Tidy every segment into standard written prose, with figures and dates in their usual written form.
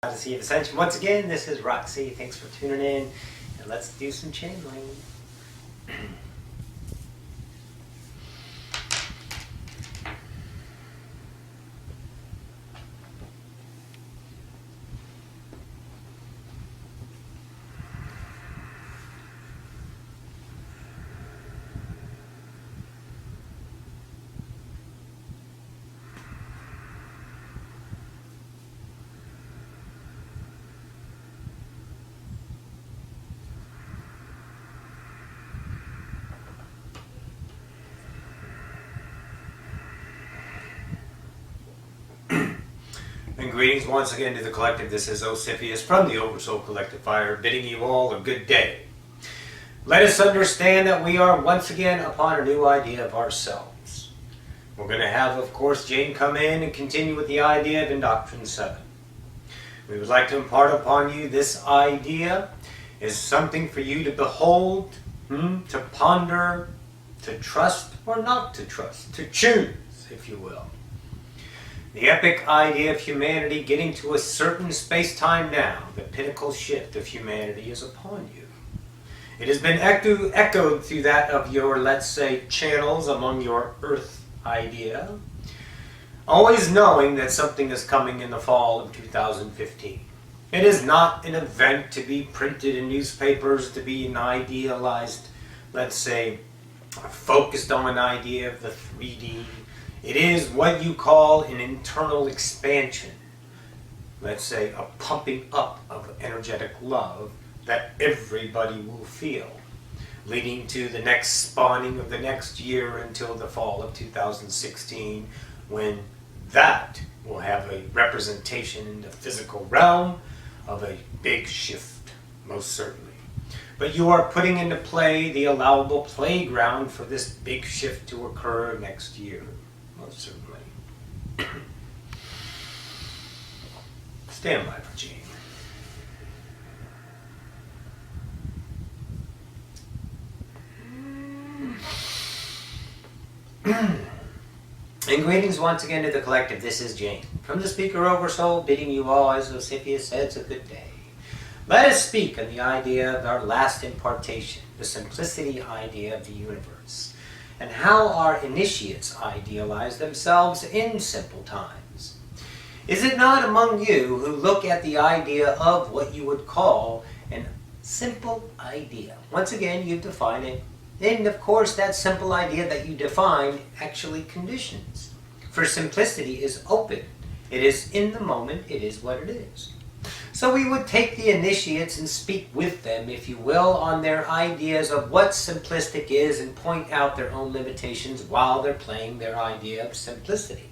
Odyssey of Ascension. Once again, this is Roxy. Thanks for tuning in, and let's do some channeling. And greetings once again to the collective. This is Ocyphius from the Oversoul Collective Fire, bidding you all a good day. Let us understand that we are once again upon a new idea of ourselves. We're going to have, of course, Jane come in and continue with the idea of Indoctrine 7. We would like to impart upon you this idea is something for you to behold, to ponder, to trust or not to trust, to choose, if you will. The epic idea of humanity getting to a certain space-time now, the pinnacle shift of humanity is upon you. It has been echoed through that of your, let's say, channels among your Earth idea, always knowing that something is coming in the fall of 2015. It is not an event to be printed in newspapers, to be an idealized, let's say, focused on an idea of the 3D. It is what you call an internal expansion, let's say a pumping up of energetic love that everybody will feel, leading to the next spawning of the next year until the fall of 2016, when that will have a representation in the physical realm of a big shift, most certainly. But you are putting into play the allowable playground for this big shift to occur next year. Most certainly. Stand by for Gene. And greetings once again to the collective. This is Jane. From the Speaker Oversoul, bidding you all, as Ocyphius says, a good day. Let us speak on the idea of our last impartation, the simplicity idea of the universe, and how our initiates idealize themselves in simple times. Is it not among you who look at the idea of what you would call an simple idea? Once again, you define it. And of course, that simple idea that you define actually conditions. For simplicity is open. It is in the moment. It is what it is. So we would take the initiates and speak with them, if you will, on their ideas of what simplistic is and point out their own limitations while they're playing their idea of simplicity.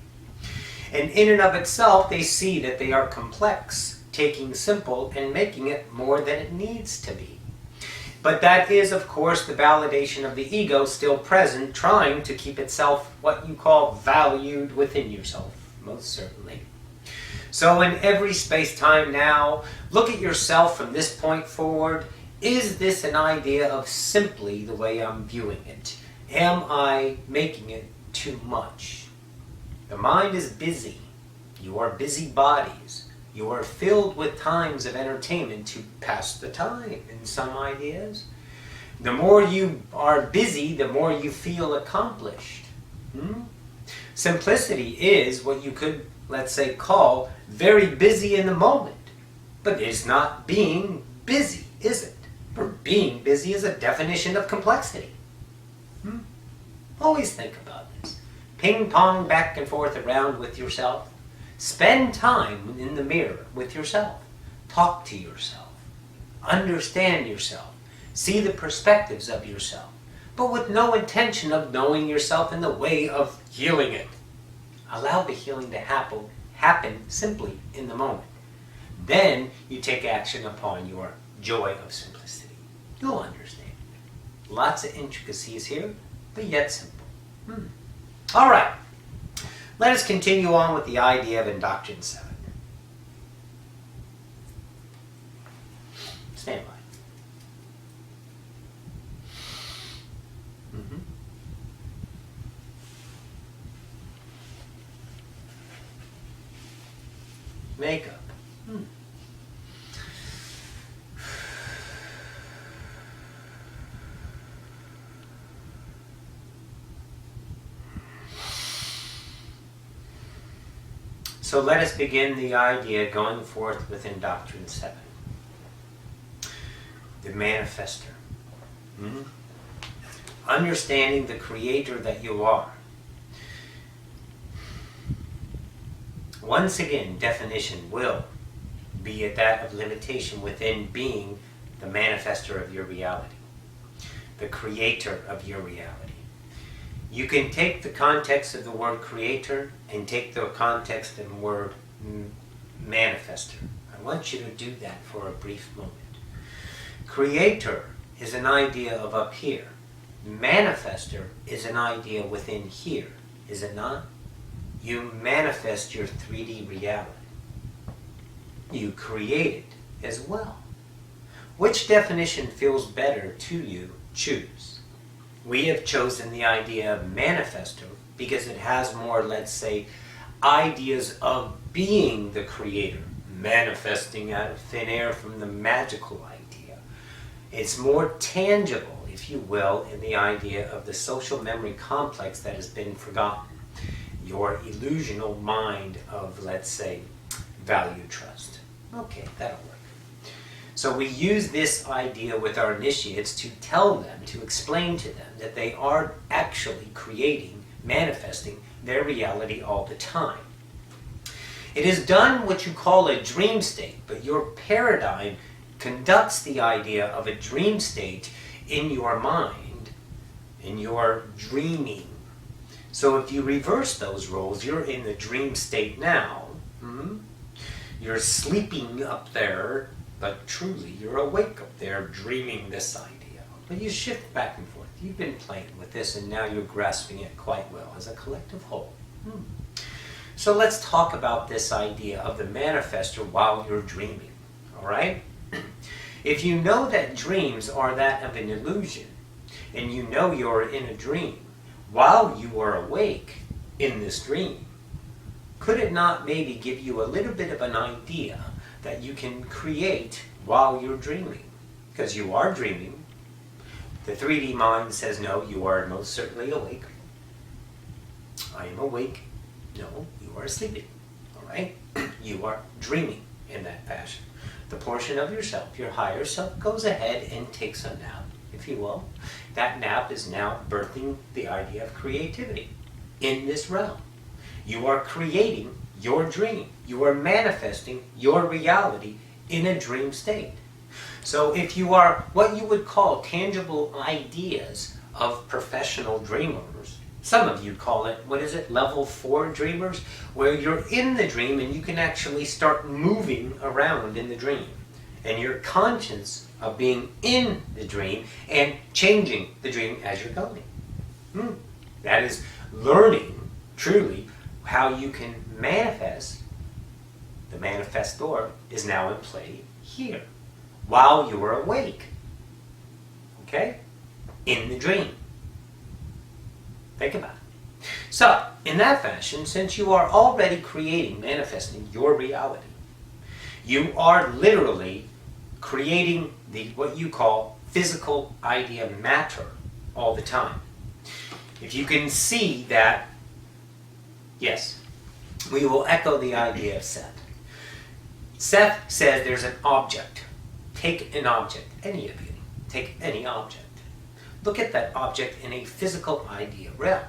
And in and of itself, they see that they are complex, taking simple and making it more than it needs to be. But that is, of course, the validation of the ego still present, trying to keep itself what you call valued within yourself, most certainly. So in every space-time now, look at yourself from this point forward. Is this an idea of simply the way I'm viewing it? Am I making it too much? The mind is busy. You are busy bodies. You are filled with times of entertainment to pass the time in some ideas. The more you are busy, the more you feel accomplished. Simplicity is what you could, let's say, call very busy in the moment. But it's not being busy, is it? For being busy is a definition of complexity. Always think about this. Ping-pong back and forth around with yourself. Spend time in the mirror with yourself. Talk to yourself. Understand yourself. See the perspectives of yourself. But with no intention of knowing yourself in the way of healing it. Allow the healing to happen simply in the moment. Then you take action upon your joy of simplicity. You'll understand. Lots of intricacies here, but yet simple. All right. Let us continue on with the idea of Indoctrine 7. Stand by. Makeup. So let us begin the idea going forth with Indoctrine 7. The manifester. Understanding the creator that you are. Once again, definition will be at that of limitation within being the manifester of your reality, the creator of your reality. You can take the context of the word creator and take the context of the word manifester. I want you to do that for a brief moment. Creator is an idea of up here. Manifester is an idea within here, is it not? You manifest your 3D reality. You create it as well. Which definition feels better to you? Choose. We have chosen the idea of manifesto because it has more, let's say, ideas of being the creator, manifesting out of thin air from the magical idea. It's more tangible, if you will, in the idea of the social memory complex that has been forgotten. Your illusional mind of, let's say, value trust. Okay, that'll work. So we use this idea with our initiates to tell them, to explain to them that they are actually creating, manifesting their reality all the time. It is done what you call a dream state, but your paradigm conducts the idea of a dream state in your mind, in your dreaming. So if you reverse those roles, you're in the dream state now. You're sleeping up there, but truly you're awake up there dreaming this idea. But you shift back and forth. You've been playing with this and now you're grasping it quite well as a collective whole. So let's talk about this idea of the manifester while you're dreaming. All right? If you know that dreams are that of an illusion, and you know you're in a dream, while you are awake in this dream, could it not maybe give you a little bit of an idea that you can create while you're dreaming? Because you are dreaming. The 3D mind says, no, you are most certainly awake. I am awake. No, you are sleeping. All right? You are dreaming in that fashion. The portion of yourself, your higher self, goes ahead and takes a nap, if you will. That nap is now birthing the idea of creativity in this realm. You are creating your dream. You are manifesting your reality in a dream state. So if you are what you would call tangible ideas of professional dreamers, some of you call it, level 4 dreamers, where you're in the dream and you can actually start moving around in the dream. And you're conscious of being in the dream and changing the dream as you're going. That is learning, truly, how you can manifest. The manifestor is now in play here, while you are awake. Okay? In the dream. Think about it. So, in that fashion, since you are already creating, manifesting your reality, you are literally creating what you call physical idea matter all the time. If you can see that, yes, we will echo the idea of Seth. Seth says there's an object. Take an object, any of you. Take any object. Look at that object in a physical idea realm.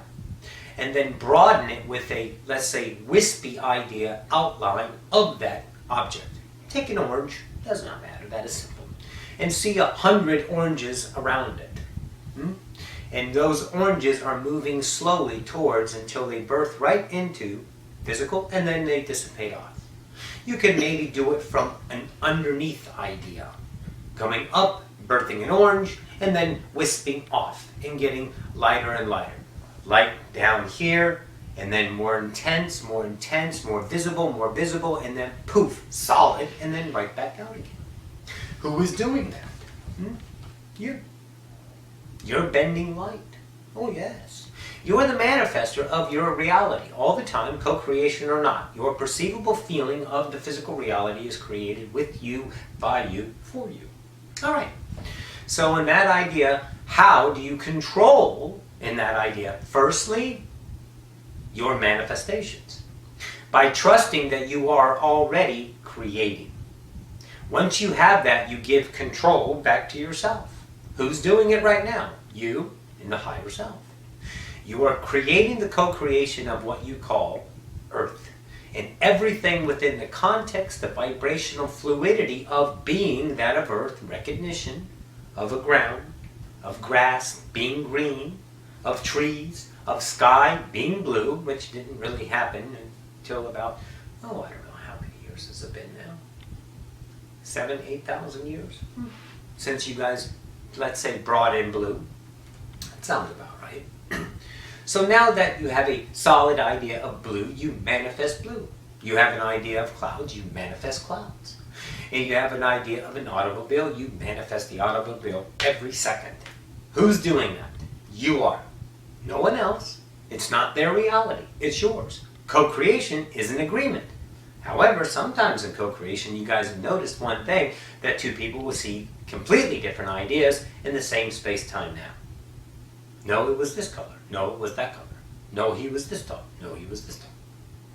And then broaden it with a, let's say, wispy idea outline of that object. Take an orange, does not matter, that is simple. And see 100 oranges around it. And those oranges are moving slowly towards until they birth right into physical and then they dissipate off. You can maybe do it from an underneath idea. Coming up, birthing an orange, and then wisping off and getting lighter and lighter. Light down here, and then more intense, more visible, and then poof, solid, and then right back out again. Who is doing that? You. You're bending light. Oh yes. You're the manifester of your reality all the time, co-creation or not. Your perceivable feeling of the physical reality is created with you, by you, for you. All right. So in that idea, how do you control in that idea? Firstly, your manifestations. by trusting that you are already creating. Once you have that, you give control back to yourself. Who's doing it right now? You and the higher self. You are creating the co-creation of what you call Earth, and everything within the context, the vibrational fluidity of being that of Earth, recognition of a ground, of grass being green, of trees, of sky being blue, which didn't really happen until about, I don't know how many years has it been now? 7,000, 8,000 years? Since you guys, let's say, brought in blue. That sounds about right. So now that you have a solid idea of blue, you manifest blue. You have an idea of clouds, you manifest clouds. And you have an idea of an automobile, you manifest the automobile every second. Who's doing that? You are. No one else. It's not their reality. It's yours. Co-creation is an agreement. However, sometimes in co-creation, you guys have noticed one thing, that two people will see completely different ideas in the same space-time now. No, it was this color. No, it was that color. No, he was this tall. No, he was this tall.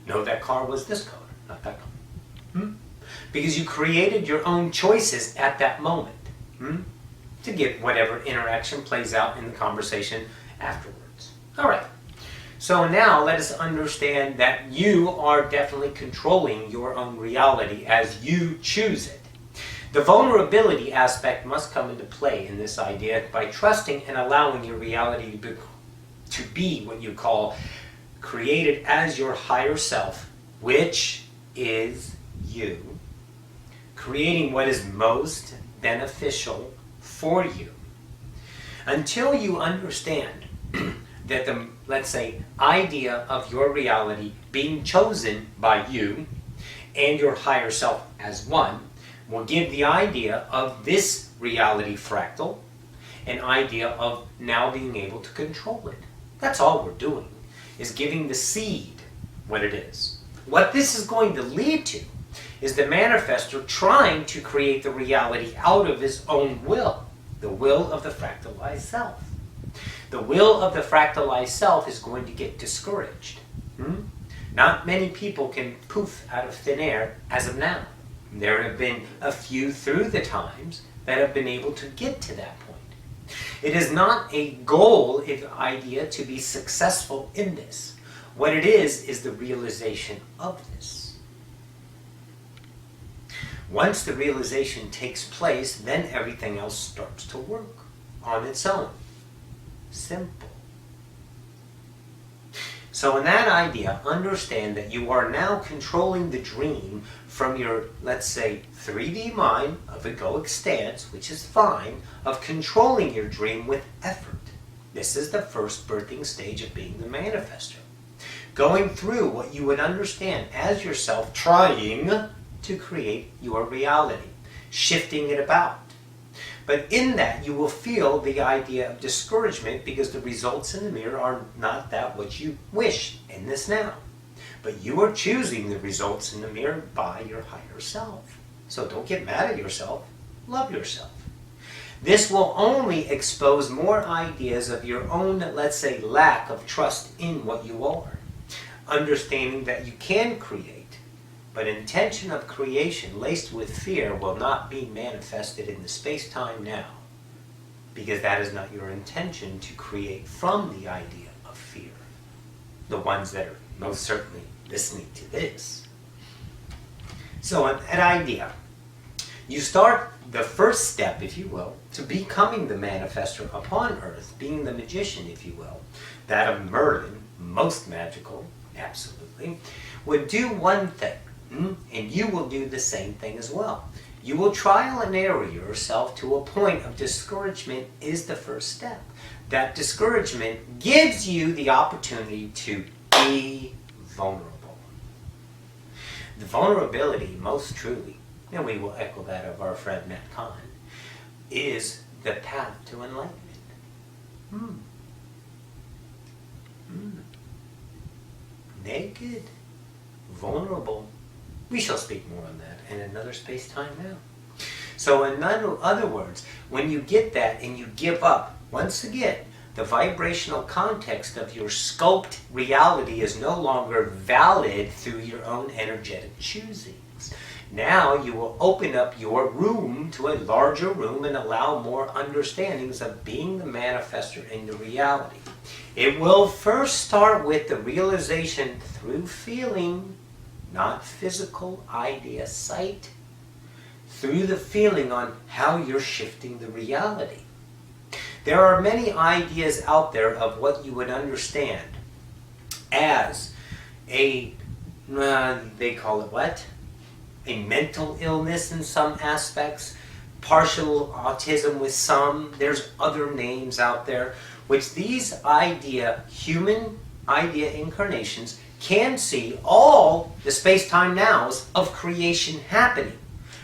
No, that car was this color, not that color. Because you created your own choices at that moment to get whatever interaction plays out in the conversation afterwards. All right. So now let us understand that you are definitely controlling your own reality as you choose it. The vulnerability aspect must come into play in this idea by trusting and allowing your reality to be what you call created as your higher self, which is you, creating what is most beneficial for you. Until you understand that the, let's say, idea of your reality being chosen by you and your higher self as one will give the idea of this reality fractal an idea of now being able to control it. That's all we're doing, is giving the seed what it is. What this is going to lead to is the manifestor trying to create the reality out of his own will, the will of the fractalized self. The will of the fractalized self is going to get discouraged. Not many people can poof out of thin air as of now. There have been a few through the times that have been able to get to that point. It is not a goal, an idea to be successful in this. What it is the realization of this. Once the realization takes place, then everything else starts to work on its own. Simple. So in that idea, understand that you are now controlling the dream from your, let's say, 3D mind of egoic stance, which is fine, of controlling your dream with effort. This is the first birthing stage of being the manifestor. Going through what you would understand as yourself trying to create your reality, shifting it about. But in that, you will feel the idea of discouragement because the results in the mirror are not that which you wish in this now. But you are choosing the results in the mirror by your higher self. So don't get mad at yourself. Love yourself. This will only expose more ideas of your own, let's say, lack of trust in what you are. Understanding that you can create, but intention of creation laced with fear will not be manifested in the space-time now, because that is not your intention to create from the idea of fear. The ones that are most certainly listening to this. So an idea. You start the first step, if you will, to becoming the manifestor upon earth, being the magician, if you will, that of Merlin, most magical, absolutely, would do one thing. And you will do the same thing as well. You will trial and error yourself to a point of discouragement is the first step. That discouragement gives you the opportunity to be vulnerable. The vulnerability, most truly, and we will echo that of our friend Matt Kahn, is the path to enlightenment. Naked, vulnerable. We shall speak more on that in another space-time now. So in other words, when you get that and you give up, once again, the vibrational context of your scoped reality is no longer valid through your own energetic choosings. Now you will open up your room to a larger room and allow more understandings of being the manifester in the reality. It will first start with the realization through feeling, not physical idea sight, through the feeling on how you're shifting the reality. There are many ideas out there of what you would understand as a, they call it what? A mental illness in some aspects, partial autism with some. There's other names out there, which these human idea incarnations can see all the space-time nows of creation happening.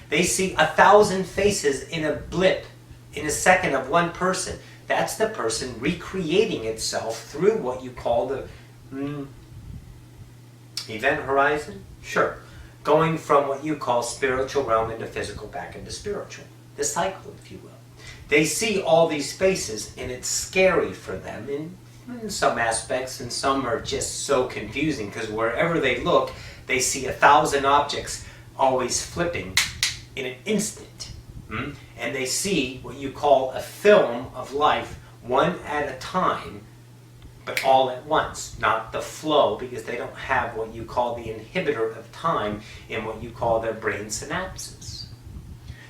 They see 1,000 faces in a blip, in a second of one person. That's the person recreating itself through what you call the event horizon? Sure. Going from what you call spiritual realm into physical, back into spiritual. The cycle, if you will. They see all these faces, and it's scary for them in some aspects, and some are just so confusing, because wherever they look, they see 1,000 objects always flipping in an instant. And they see what you call a film of life, one at a time, but all at once, not the flow, because they don't have what you call the inhibitor of time in what you call their brain synapses.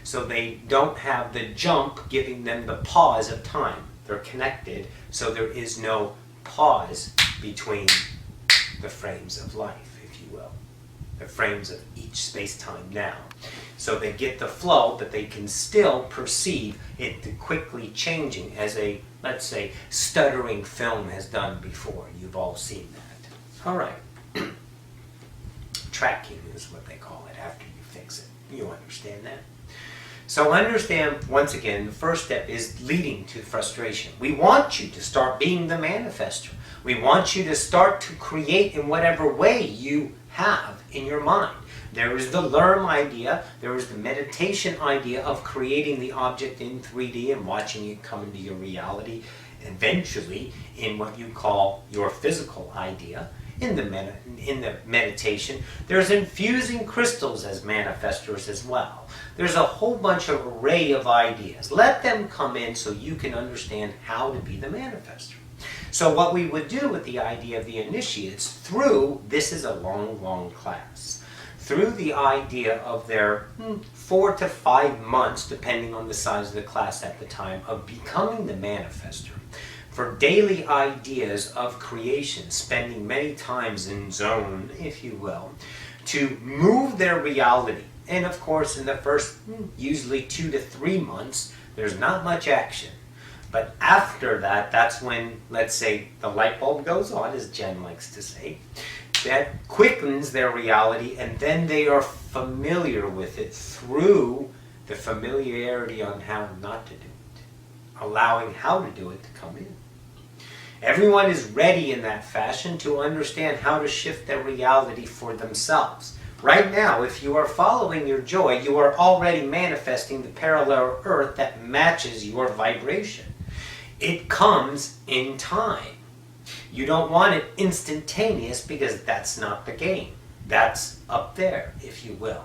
So they don't have the jump giving them the pause of time. They're connected, so there is no pause between the frames of life, if you will. The frames of each space-time now. So they get the flow, but they can still perceive it quickly changing as a, let's say, stuttering film has done before. You've all seen that. All right. Tracking is what they call it after you fix it. You understand that? So understand, once again, the first step is leading to frustration. We want you to start being the manifester. We want you to start to create in whatever way you have in your mind. There is the LERM idea, there is the meditation idea of creating the object in 3D and watching it come into your reality, eventually in what you call your physical idea. In the meditation, there's infusing crystals as manifestors as well. There's a whole bunch of array of ideas. Let them come in so you can understand how to be the manifester. So what we would do with the idea of the initiates through, this is a long, long class, through the idea of their 4 to 5 months, depending on the size of the class at the time, of becoming the manifester. For daily ideas of creation, spending many times in zone, if you will, to move their reality. And of course, in the first, usually 2 to 3 months, there's not much action. But after that, that's when, let's say, the light bulb goes on, as Jen likes to say. That quickens their reality, and then they are familiar with it through the familiarity on how not to do it, allowing how to do it to come in. Everyone is ready in that fashion to understand how to shift their reality for themselves. Right now, if you are following your joy, you are already manifesting the parallel earth that matches your vibration. It comes in time. You don't want it instantaneous because that's not the game. That's up there, if you will.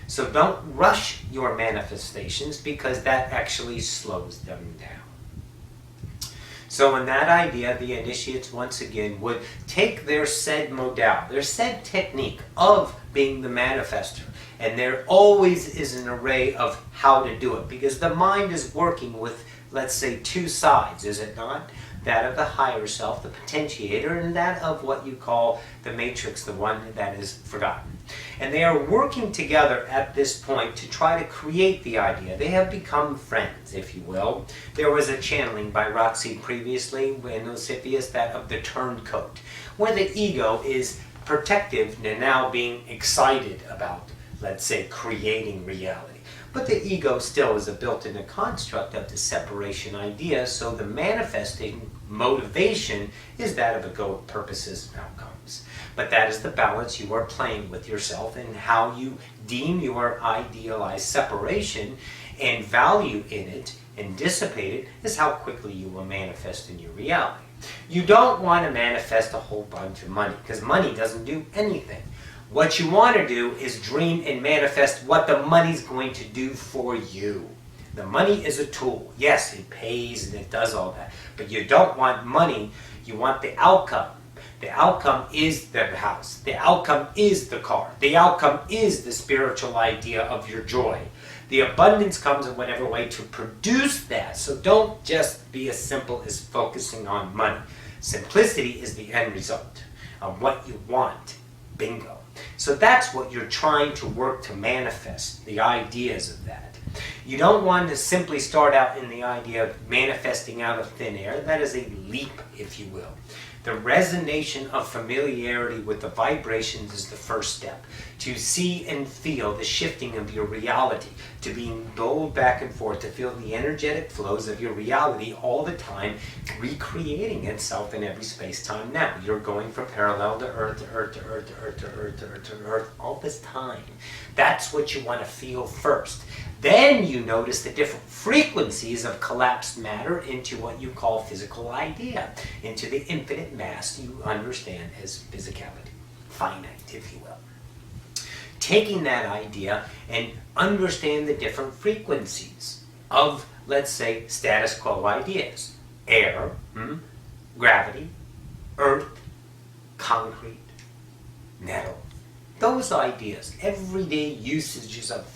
So don't rush your manifestations because that actually slows them down. So in that idea, the initiates once again would take their said modal, their said technique of being the manifester. And there always is an array of how to do it because the mind is working with, let's say, 2 sides, is it not? That of the higher self, the potentiator, and that of what you call the matrix, the one that is forgotten. And they are working together at this point to try to create the idea. They have become friends, if you will. There was a channeling by Roxanne previously in Ocyphius, that of the turncoat, where the ego is protective and now being excited about, let's say, creating reality. But the ego still is a built-in construct of the separation idea, so the manifesting motivation is that of a goal, purposes, and outcomes. But that is the balance you are playing with yourself, and how you deem your idealized separation and value in it and dissipate it is how quickly you will manifest in your reality. You don't want to manifest a whole bunch of money, because money doesn't do anything. What you want to do is dream and manifest what the money's going to do for you. The money is a tool. Yes, it pays and it does all that. But you don't want money, you want the outcome. The outcome is the house. The outcome is the car. The outcome is the spiritual idea of your joy. The abundance comes in whatever way to produce that. So don't just be as simple as focusing on money. Simplicity is the end result of what you want. Bingo. So that's what you're trying to work to manifest, the ideas of that. You don't want to simply start out in the idea of manifesting out of thin air. That is a leap, if you will. The resonation of familiarity with the vibrations is the first step. To see and feel the shifting of your reality, to being doled back and forth, to feel the energetic flows of your reality all the time, recreating itself in every space-time now. You're going from parallel to earth, to earth, to earth, to earth, to earth, to earth, to earth, all this time. That's what you want to feel first. Then you notice the different frequencies of collapsed matter into what you call physical idea, into the infinite mass you understand as physicality, finite, if you will. Taking that idea and understand the different frequencies of, let's say, status quo ideas. Air, gravity, earth, concrete, metal. Those ideas, everyday usages of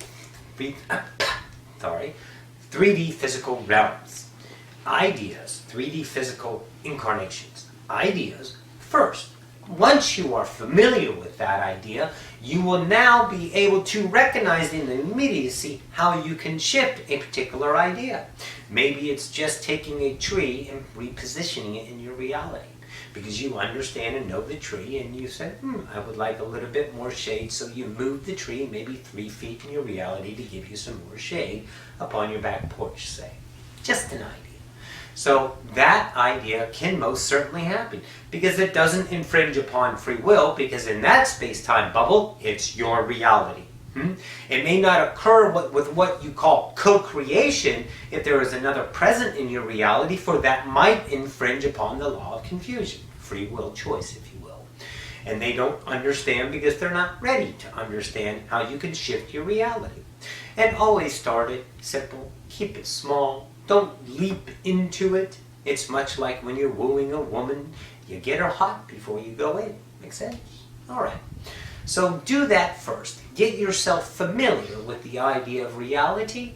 3D physical realms. Ideas, 3D physical incarnations. Ideas first. Once you are familiar with that idea, you will now be able to recognize in immediacy how you can shift a particular idea. Maybe it's just taking a tree and repositioning it in your reality, because you understand and know the tree, and you say, I would like a little bit more shade, so you move the tree maybe 3 feet in your reality to give you some more shade upon your back porch, say. Just an idea. So that idea can most certainly happen, because it doesn't infringe upon free will, because in that space-time bubble, it's your reality. It may not occur with what you call co-creation if there is another present in your reality, for that might infringe upon the law of confusion, free will choice, if you will. And they don't understand because they're not ready to understand how you can shift your reality. And always start it simple, keep it small, don't leap into it. It's much like when you're wooing a woman, you get her hot before you go in. Make sense? All right. So do that first. Get yourself familiar with the idea of reality.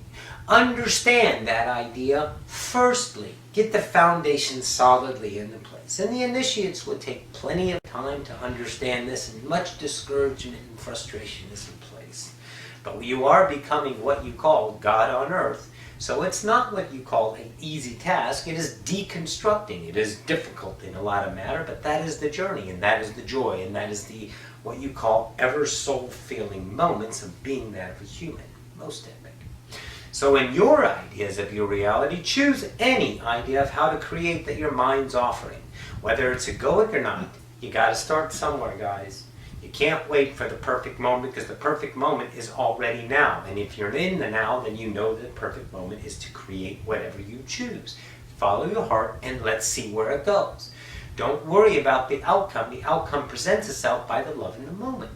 Understand that idea firstly. Get the foundation solidly into place. And the initiates would take plenty of time to understand this, and much discouragement and frustration is in place. But you are becoming what you call God on earth. So it's not what you call an easy task. It is deconstructing. It is difficult in a lot of matter, but that is the journey, and that is the joy, and that is the what you call ever soul-feeling moments of being that of a human. Most epic. So in your ideas of your reality, choose any idea of how to create that your mind's offering. Whether it's egoic or not, you got to start somewhere, guys. You can't wait for the perfect moment, because the perfect moment is already now. And if you're in the now, then you know the perfect moment is to create whatever you choose. Follow your heart and let's see where it goes. Don't worry about the outcome. The outcome presents itself by the love in the moment.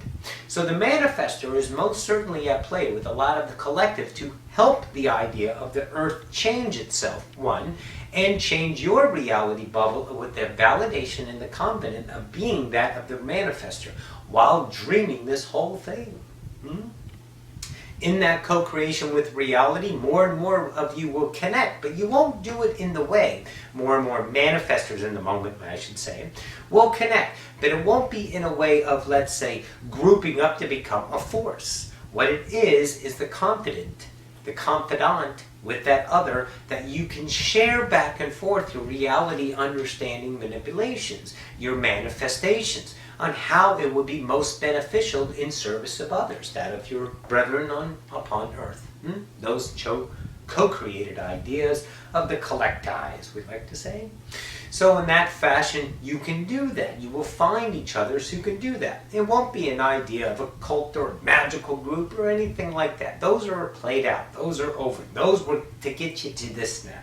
So the manifestor is most certainly at play with a lot of the collective to help the idea of the earth change itself, one, and change your reality bubble with the validation and the confidence of being that of the manifestor while dreaming this whole thing. In that co-creation with reality, more and more of you will connect, but you won't do it in the way. More and more manifestors in the moment, I should say, will connect, but it won't be in a way of, let's say, grouping up to become a force. What it is the confidant with that other that you can share back and forth your reality understanding manipulations, your manifestations, on how it would be most beneficial in service of others, that of your brethren upon earth. Those co-created ideas of the collecti, as we like to say. So in that fashion, you can do that. You will find each other who can do that. It won't be an idea of a cult or a magical group or anything like that. Those are played out. Those are over. Those were to get you to this now.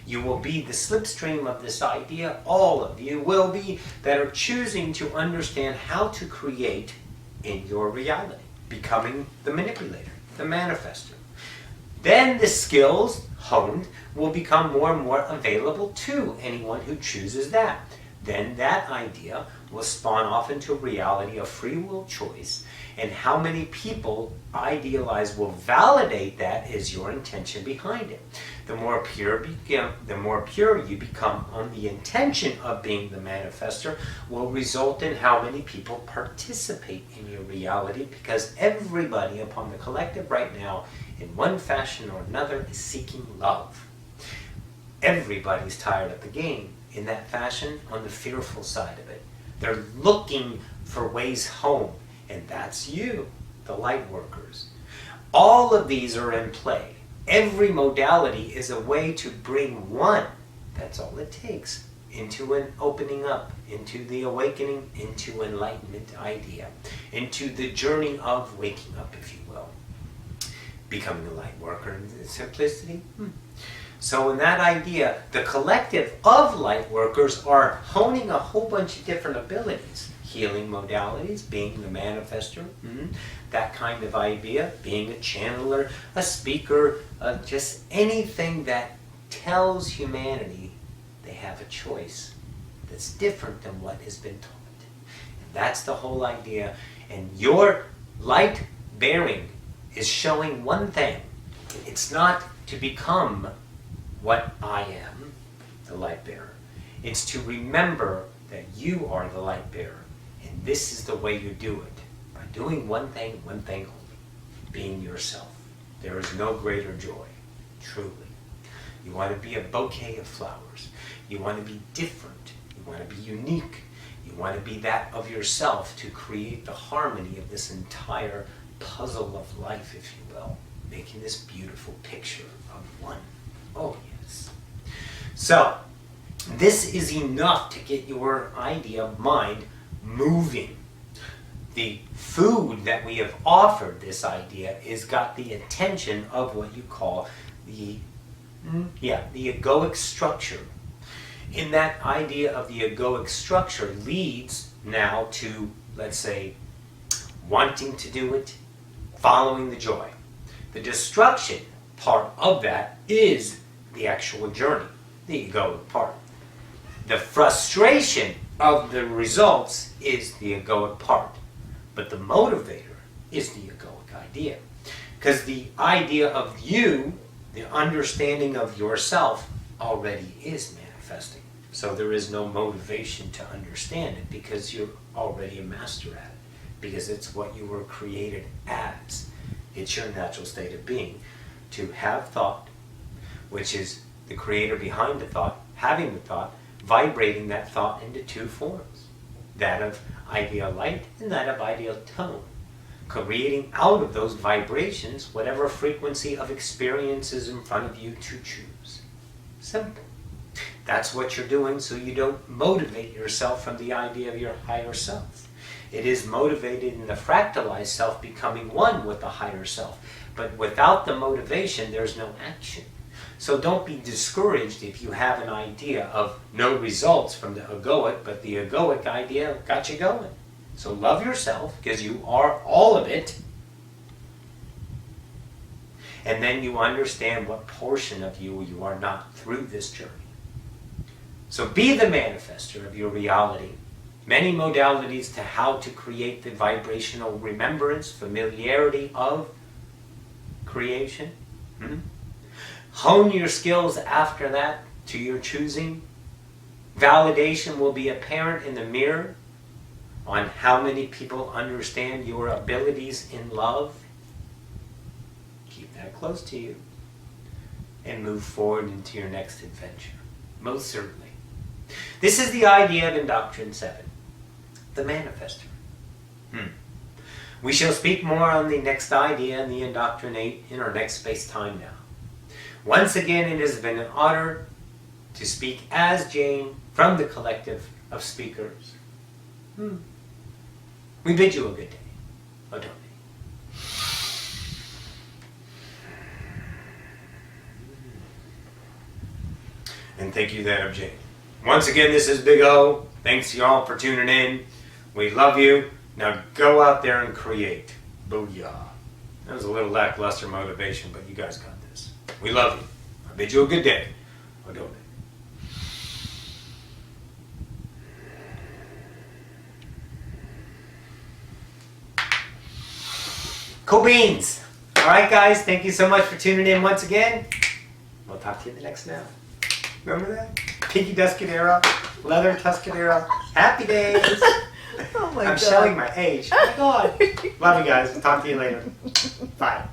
You will be the slipstream of this idea. All of you will be that are choosing to understand how to create in your reality, becoming the manipulator, the manifester. Then the skills honed will become more and more available to anyone who chooses that. Then that idea will spawn off into a reality of free will choice, and how many people idealize will validate that is your intention behind it. The more pure you become on the intention of being the manifester will result in how many people participate in your reality, because everybody upon the collective right now, in one fashion or another, is seeking love. Everybody's tired of the game in that fashion on the fearful side of it. They're looking for ways home, and that's you, the light workers. All of these are in play. Every modality is a way to bring one, that's all it takes, into an opening up, into the awakening, into enlightenment idea, into the journey of waking up, if you will. Becoming a light worker in simplicity. So in that idea, the collective of light workers are honing a whole bunch of different abilities. Healing modalities, being the manifester, that kind of idea, being a channeler, a speaker, just anything that tells humanity they have a choice that's different than what has been taught. And that's the whole idea. And your light bearing is showing one thing. It's not to become what I am, the light bearer. It's to remember that you are the light bearer. And this is the way you do it. By doing one thing only. Being yourself. There is no greater joy. Truly. You want to be a bouquet of flowers. You want to be different. You want to be unique. You want to be that of yourself to create the harmony of this entire puzzle of life, if you will. Making this beautiful picture of one. Oh, yes. So, this is enough to get your idea of mind moving. The food that we have offered this idea is got the attention of what you call the egoic structure. In that idea of the egoic structure leads now to, let's say, wanting to do it, following the joy. The destruction part of that is the actual journey, the egoic part. The frustration of the results is the egoic part. But the motivator is the egoic idea. Because the idea of you, the understanding of yourself, already is manifesting. So there is no motivation to understand it because you're already a master at it. Because it's what you were created as. It's your natural state of being. To have thought, which is the creator behind the thought, having the thought, vibrating that thought into two forms. That of ideal light and that of ideal tone. Creating out of those vibrations whatever frequency of experience is in front of you to choose. Simple. That's what you're doing so you don't motivate yourself from the idea of your higher self. It is motivated in the fractalized self becoming one with the higher self. But without the motivation, there's no action. So don't be discouraged if you have an idea of no results from the egoic, but the egoic idea got you going. So love yourself, because you are all of it. And then you understand what portion of you are not through this journey. So be the manifester of your reality. Many modalities to how to create the vibrational remembrance, familiarity of creation. Hone your skills after that to your choosing. Validation will be apparent in the mirror on how many people understand your abilities in love. Keep that close to you and move forward into your next adventure. Most certainly. This is the idea of Indoctrine 7, the manifester. We shall speak more on the next idea and the indoctrinate in our next space-time now. Once again, it has been an honor to speak as Jane from the collective of speakers. We bid you a good day. Adone. And thank you, that of Jane. Once again, this is Big O. Thanks y'all for tuning in. We love you. Now go out there and create. Booyah. That was a little lackluster motivation, but you guys got this. We love you. I bid you a good day. Adone. Cool beans. All right, guys. Thank you so much for tuning in once again. We'll talk to you in the next now. Remember that? Pinky Tuscadero, Leather Tuscadero. Happy days. Oh my God. I'm showing my age. Oh my God. Love you guys. We'll talk to you later. Bye.